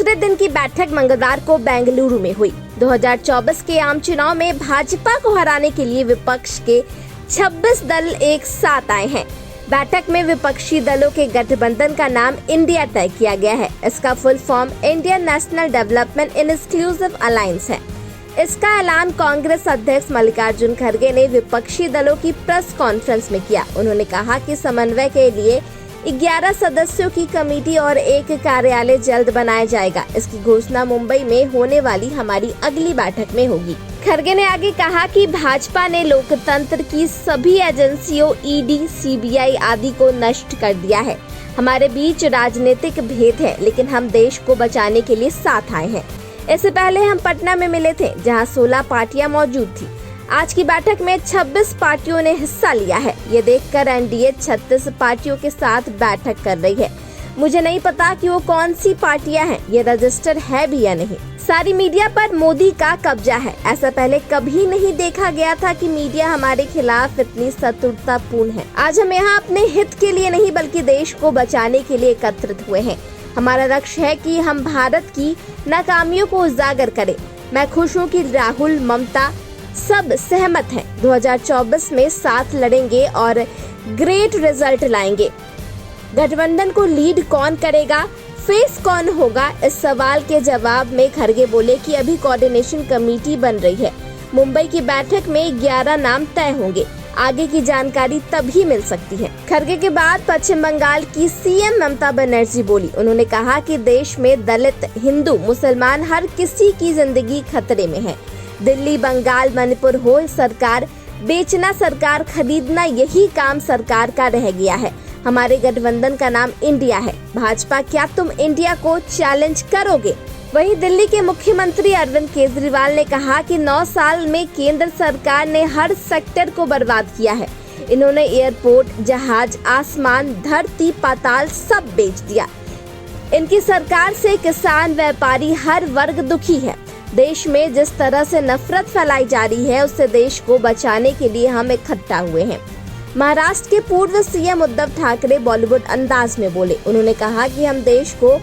दूसरे दिन की बैठक मंगलवार को बेंगलुरु में हुई। 2024 के आम चुनाव में भाजपा को हराने के लिए विपक्ष के 26 दल एक साथ आए हैं। बैठक में विपक्षी दलों के गठबंधन का नाम इंडिया तय किया गया है। इसका full form Indian national development inclusive alliance है। इसका ऐलान कांग्रेस अध्यक्ष मल्लिकार्जुन खड़गे ने विपक्षी दलों की प्रेस कॉन्फ्रेंस में किया। उन्होंने कहा कि समन्वय के लिए 11 सदस्यों की कमेटी और एक कार्यालय जल्द बनाया जाएगा। इसकी घोषणा मुंबई में होने वाली हमारी अगली बैठक में होगी। खड़गे ने आगे कहा कि भाजपा ने लोकतंत्र की सभी एजेंसियों ईडी, सीबीआई आदि को नष्ट कर दिया है। हमारे बीच राजनीतिक भेद है, लेकिन हम देश को बचाने के लिए साथ आए हैं। इससे पहले हम पटना में मिले थे, जहां 16 पार्टियां मौजूद थी। आज की बैठक में 26 पार्टियों ने हिस्सा लिया है। ये देखकर एनडीए 36 पार्टियों के साथ बैठक कर रही है। मुझे नहीं पता कि वो कौन सी पार्टियां हैं, ये रजिस्टर है भी या नहीं। सारी मीडिया पर मोदी का कब्जा है। ऐसा पहले कभी नहीं देखा गया था कि मीडिया हमारे खिलाफ इतनी शत्रुतापूर्ण है। आज हम यहाँ अपने हित के लिए नहीं बल्कि देश को बचाने के लिए एकत्रित हुए हैं। हमारा लक्ष्य है कि हम भारत की नाकामियों को उजागर करें। मैं खुश हूँ कि राहुल, ममता सब सहमत हैं। 2024 में साथ लड़ेंगे और ग्रेट रिजल्ट लाएंगे। गठबंधन को लीड कौन करेगा, फेस कौन होगा, इस सवाल के जवाब में खड़गे बोले कि अभी कोऑर्डिनेशन कमेटी बन रही है। मुंबई की बैठक में 11 नाम तय होंगे। आगे की जानकारी तभी मिल सकती है। खड़गे के बाद पश्चिम बंगाल की सीएम ममता बनर्जी बोली। उन्होंने कहा कि देश में दलित, हिंदू, मुसलमान हर किसी की जिंदगी खतरे में है। दिल्ली, बंगाल, मणिपुर हो, सरकार बेचना, सरकार खरीदना, यही काम सरकार का रह गया है। हमारे गठबंधन का नाम इंडिया है। भाजपा, क्या तुम इंडिया को चैलेंज करोगे? वहीं दिल्ली के मुख्यमंत्री अरविंद केजरीवाल ने कहा कि 9 साल में केंद्र सरकार ने हर सेक्टर को बर्बाद किया है। इन्होंने एयरपोर्ट, जहाज, आसमान, धरती, पाताल सब बेच दिया। इनकी सरकार से किसान, व्यापारी, हर वर्ग दुखी है। देश में जिस तरह से नफरत फैलाई जा रही है, उससे देश को बचाने के लिए हम इकट्ठा हुए हैं। महाराष्ट्र के पूर्व सीएम उद्धव ठाकरे बॉलीवुड अंदाज में बोले। उन्होंने कहा कि हम देश को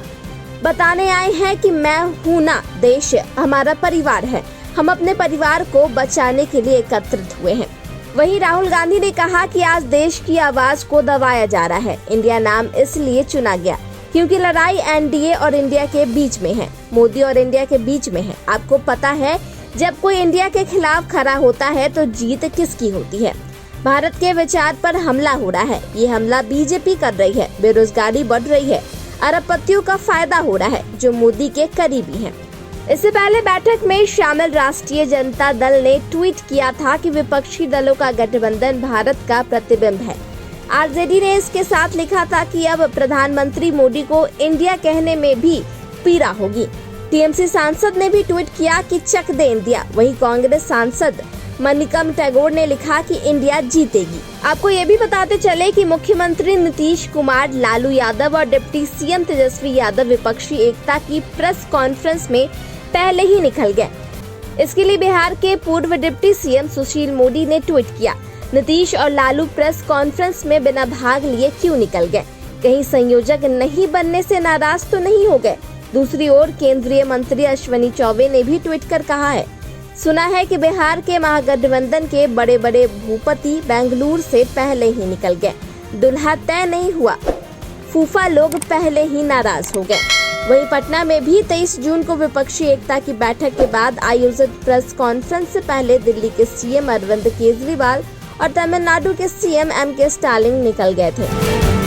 बताने आए हैं कि मैं हूं ना, देश हमारा परिवार है। हम अपने परिवार को बचाने के लिए एकत्रित हुए हैं। वहीं राहुल गांधी ने कहा कि आज देश की आवाज को दबाया जा रहा है। इंडिया नाम इसलिए चुना गया क्योंकि लड़ाई एनडीए और इंडिया के बीच में है, मोदी और इंडिया के बीच में है। आपको पता है, जब कोई इंडिया के खिलाफ खड़ा होता है तो जीत किसकी होती है? भारत के विचार पर हमला हो रहा है। ये हमला बीजेपी कर रही है। बेरोजगारी बढ़ रही है। अरबपतियों का फायदा हो रहा है, जो मोदी के करीबी हैं। इससे पहले बैठक में शामिल राष्ट्रीय जनता दल ने ट्वीट किया था कि विपक्षी दलों का गठबंधन भारत का प्रतिबिंब है। आरजेडी ने इसके साथ लिखा था कि अब प्रधानमंत्री मोदी को इंडिया कहने में भी पीड़ा होगी। टीएमसी सांसद ने भी ट्वीट किया कि चक दे इंडिया। वहीं कांग्रेस सांसद मनिकम टैगोर ने लिखा कि इंडिया जीतेगी। आपको ये भी बताते चले कि मुख्यमंत्री नीतीश कुमार, लालू यादव और डिप्टी सीएम तेजस्वी यादव विपक्षी एकता की प्रेस कॉन्फ्रेंस में पहले ही निकल गए। इसके लिए बिहार के पूर्व डिप्टी सीएम सुशील मोदी ने ट्वीट किया, नीतीश और लालू प्रेस कॉन्फ्रेंस में बिना भाग लिए क्यों निकल गए? कहीं संयोजक नहीं बनने से नाराज तो नहीं हो गए? दूसरी ओर केंद्रीय मंत्री अश्विनी चौबे ने भी ट्वीट कर कहा है, सुना है कि बिहार के महागठबंधन के बड़े बड़े भूपति बेंगलुरु से पहले ही निकल गए। दुल्हा तय नहीं हुआ, फूफा लोग पहले ही नाराज हो गए। वहीं पटना में भी 23 जून को विपक्षी एकता की बैठक के बाद आयोजित प्रेस कॉन्फ्रेंस से पहले दिल्ली के सीएम अरविंद केजरीवाल और तमिलनाडु के सीएम एमके स्टालिन निकल गए थे।